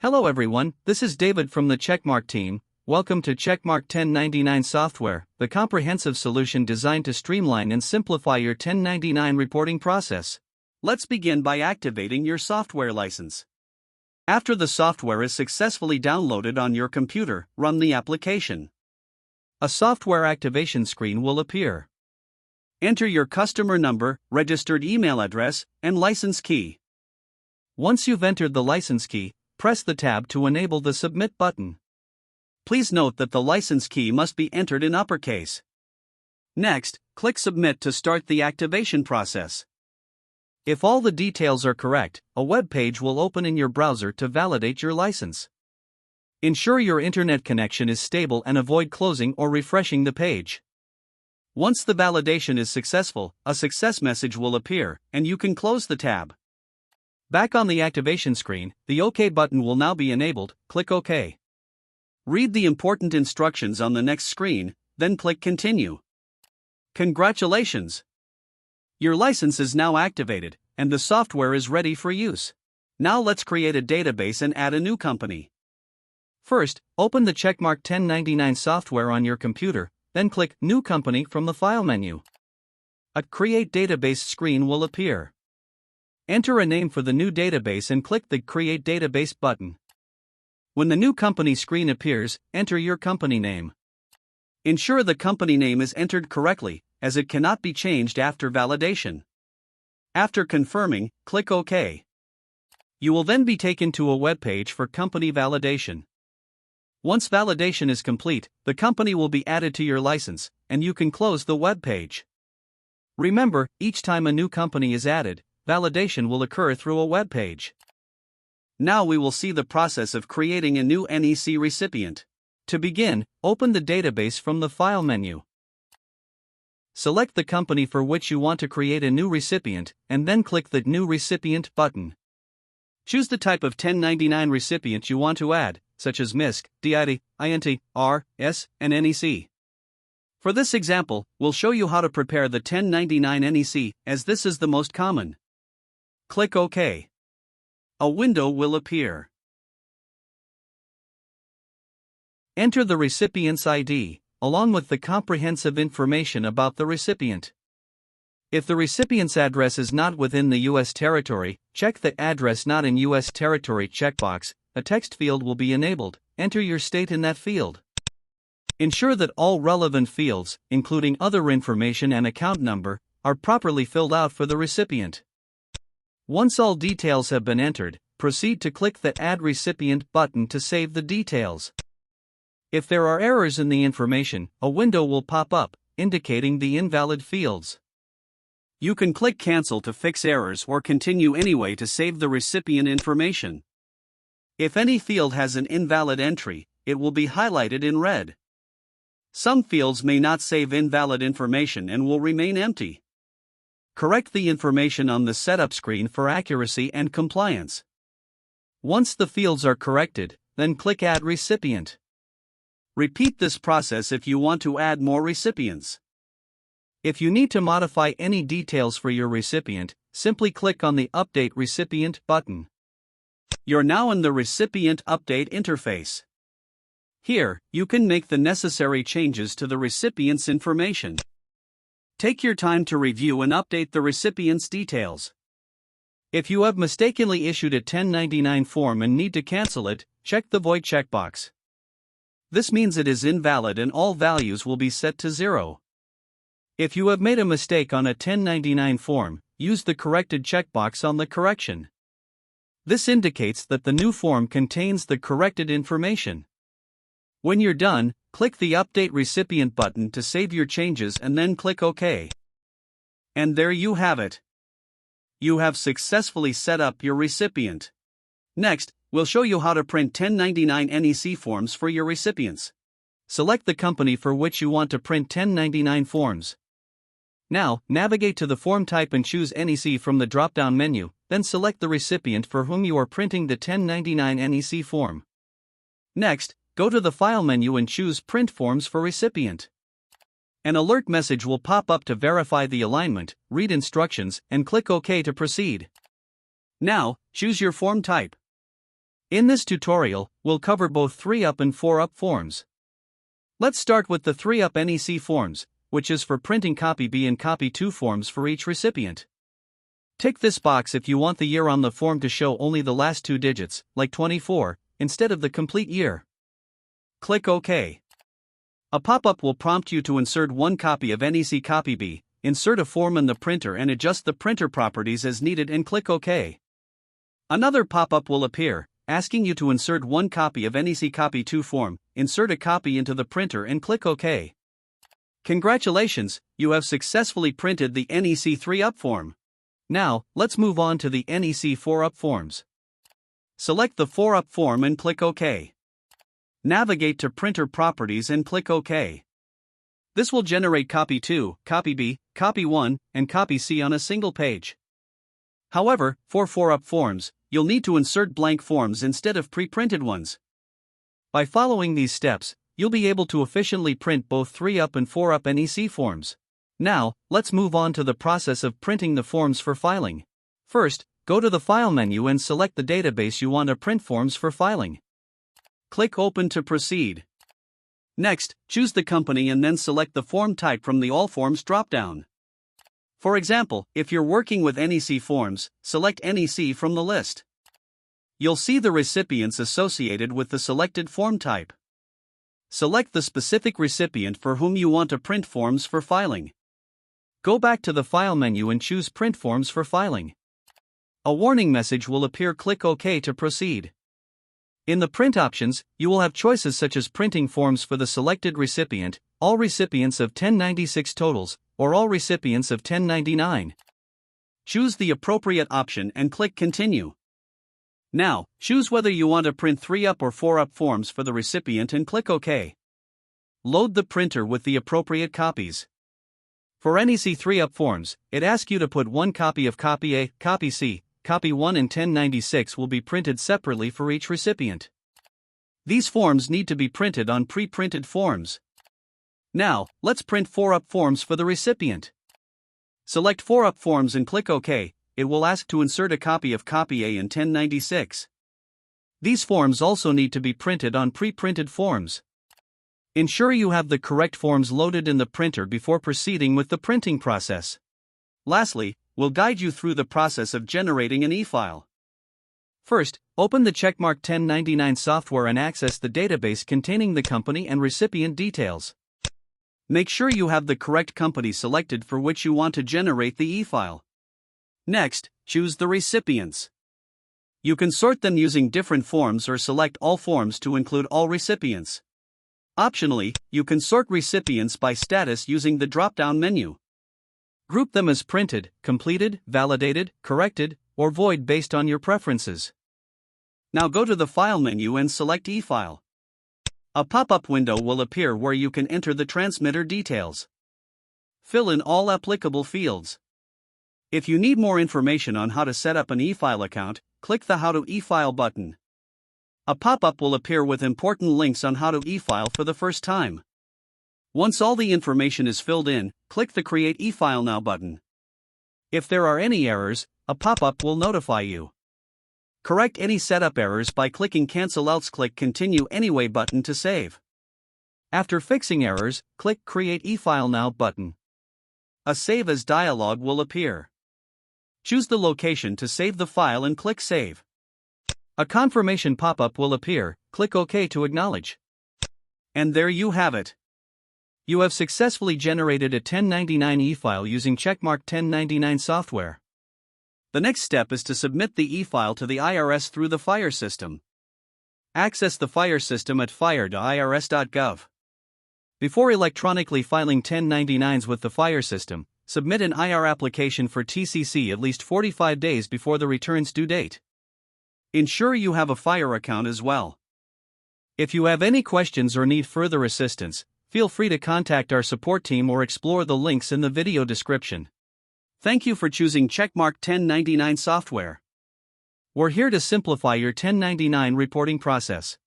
Hello everyone, this is David from the Checkmark team. Welcome to Checkmark 1099 software, the comprehensive solution designed to streamline and simplify your 1099 reporting process. Let's begin by activating your software license. After the software is successfully downloaded on your computer, run the application. A software activation screen will appear. Enter your customer number, registered email address, and license key. Once you've entered the license key, press the tab to enable the Submit button. Please note that the license key must be entered in uppercase. Next, click Submit to start the activation process. If all the details are correct, a web page will open in your browser to validate your license. Ensure your internet connection is stable and avoid closing or refreshing the page. Once the validation is successful, a success message will appear, and you can close the tab. Back on the activation screen, the OK button will now be enabled. Click OK. Read the important instructions on the next screen, then click Continue. Congratulations! Your license is now activated, and the software is ready for use. Now let's create a database and add a new company. First, open the Checkmark 1099 software on your computer, then click New Company from the File menu. A Create Database screen will appear. Enter a name for the new database and click the Create Database button. When the new company screen appears, enter your company name. Ensure the company name is entered correctly, as it cannot be changed after validation. After confirming, click OK. You will then be taken to a web page for company validation. Once validation is complete, the company will be added to your license, and you can close the web page. Remember, each time a new company is added, validation will occur through a web page. Now we will see the process of creating a new NEC recipient. To begin, open the database from the File menu. Select the company for which you want to create a new recipient, and then click the New Recipient button. Choose the type of 1099 recipient you want to add, such as MISC, DID, INT, R, S, and NEC. For this example, we'll show you how to prepare the 1099 NEC, as this is the most common. Click OK. A window will appear. Enter the recipient's ID, along with the comprehensive information about the recipient. If the recipient's address is not within the U.S. territory, check the Address Not in U.S. Territory checkbox. A text field will be enabled. Enter your state in that field. Ensure that all relevant fields, including other information and account number, are properly filled out for the recipient. Once all details have been entered, proceed to click the Add Recipient button to save the details. If there are errors in the information, a window will pop up, indicating the invalid fields. You can click Cancel to fix errors or continue anyway to save the recipient information. If any field has an invalid entry, it will be highlighted in red. Some fields may not save invalid information and will remain empty. Correct the information on the setup screen for accuracy and compliance. Once the fields are corrected, then click Add Recipient. Repeat this process if you want to add more recipients. If you need to modify any details for your recipient, simply click on the Update Recipient button. You're now in the Recipient Update interface. Here, you can make the necessary changes to the recipient's information. Take your time to review and update the recipient's details. If you have mistakenly issued a 1099 form and need to cancel it, check the Void checkbox. This means it is invalid and all values will be set to 0. If you have made a mistake on a 1099 form, use the corrected checkbox on the correction. This indicates that the new form contains the corrected information. When you're done, click the Update Recipient button to save your changes and then click OK. And there you have it. You have successfully set up your recipient. Next, we'll show you how to print 1099 NEC forms for your recipients. Select the company for which you want to print 1099 forms. Now, navigate to the form type and choose NEC from the drop-down menu, then select the recipient for whom you are printing the 1099 NEC form. Next, go to the File menu and choose Print Forms for Recipient. An alert message will pop up to verify the alignment, read instructions, and click OK to proceed. Now, choose your form type. In this tutorial, we'll cover both 3UP and 4UP forms. Let's start with the 3UP NEC forms, which is for printing copy B and copy 2 forms for each recipient. Tick this box if you want the year on the form to show only the last 2 digits, like 24, instead of the complete year. Click OK. A pop-up will prompt you to insert one copy of NEC copy B, insert a form in the printer and adjust the printer properties as needed and click OK. Another pop-up will appear, asking you to insert one copy of NEC copy 2 form, insert a copy into the printer and click OK. Congratulations, you have successfully printed the NEC 3UP form. Now, let's move on to the NEC 4UP forms. Select the 4UP form and click OK. Navigate to Printer Properties and click OK. This will generate copy 2, copy B, copy 1, and copy C on a single page. However, for 4UP forms, you'll need to insert blank forms instead of pre-printed ones. By following these steps, you'll be able to efficiently print both 3UP and 4UP NEC forms. Now, let's move on to the process of printing the forms for filing. First, go to the File menu and select the database you want to print forms for filing. Click Open to proceed. Next, choose the company and then select the form type from the All Forms drop-down. For example, if you're working with NEC forms, select NEC from the list. You'll see the recipients associated with the selected form type. Select the specific recipient for whom you want to print forms for filing. Go back to the File menu and choose Print Forms for filing. A warning message will appear. Click OK to proceed. In the print options, you will have choices such as printing forms for the selected recipient, all recipients of 1096 totals, or all recipients of 1099. Choose the appropriate option and click Continue. Now, choose whether you want to print 3UP or 4UP forms for the recipient and click OK. Load the printer with the appropriate copies. For NEC 3UP forms, it asks you to put one copy of copy A, copy C, copy 1 and 1096 will be printed separately for each recipient. These forms need to be printed on pre-printed forms. Now, let's print 4UP forms for the recipient. Select 4UP forms and click OK. It will ask to insert a copy of copy A in 1096. These forms also need to be printed on pre-printed forms. Ensure you have the correct forms loaded in the printer before proceeding with the printing process. Lastly, we'll guide you through the process of generating an e-file. First, open the Checkmark 1099 software and access the database containing the company and recipient details. Make sure you have the correct company selected for which you want to generate the e-file. Next, choose the recipients. You can sort them using different forms or select all forms to include all recipients. Optionally, you can sort recipients by status using the drop-down menu. Group them as printed, completed, validated, corrected, or void based on your preferences. Now go to the File menu and select e-file. A pop-up window will appear where you can enter the transmitter details. Fill in all applicable fields. If you need more information on how to set up an e-file account, click the How to e-file button. A pop-up will appear with important links on how to e-file for the first time. Once all the information is filled in, click the Create e-file Now button. If there are any errors, a pop-up will notify you. Correct any setup errors by clicking Cancel Else. Click Continue Anyway button to save. After fixing errors, click Create e-file Now button. A Save As dialog will appear. Choose the location to save the file and click Save. A confirmation pop-up will appear. Click OK to acknowledge. And there you have it. You have successfully generated a 1099 e-file using Checkmark 1099 software. The next step is to submit the e-file to the IRS through the FIRE system. Access the FIRE system at fire.irs.gov. Before electronically filing 1099s with the FIRE system, submit an IR application for TCC at least 45 days before the return's due date. Ensure you have a FIRE account as well. If you have any questions or need further assistance, feel free to contact our support team or explore the links in the video description. Thank you for choosing Checkmark 1099 software. We're here to simplify your 1099 reporting process.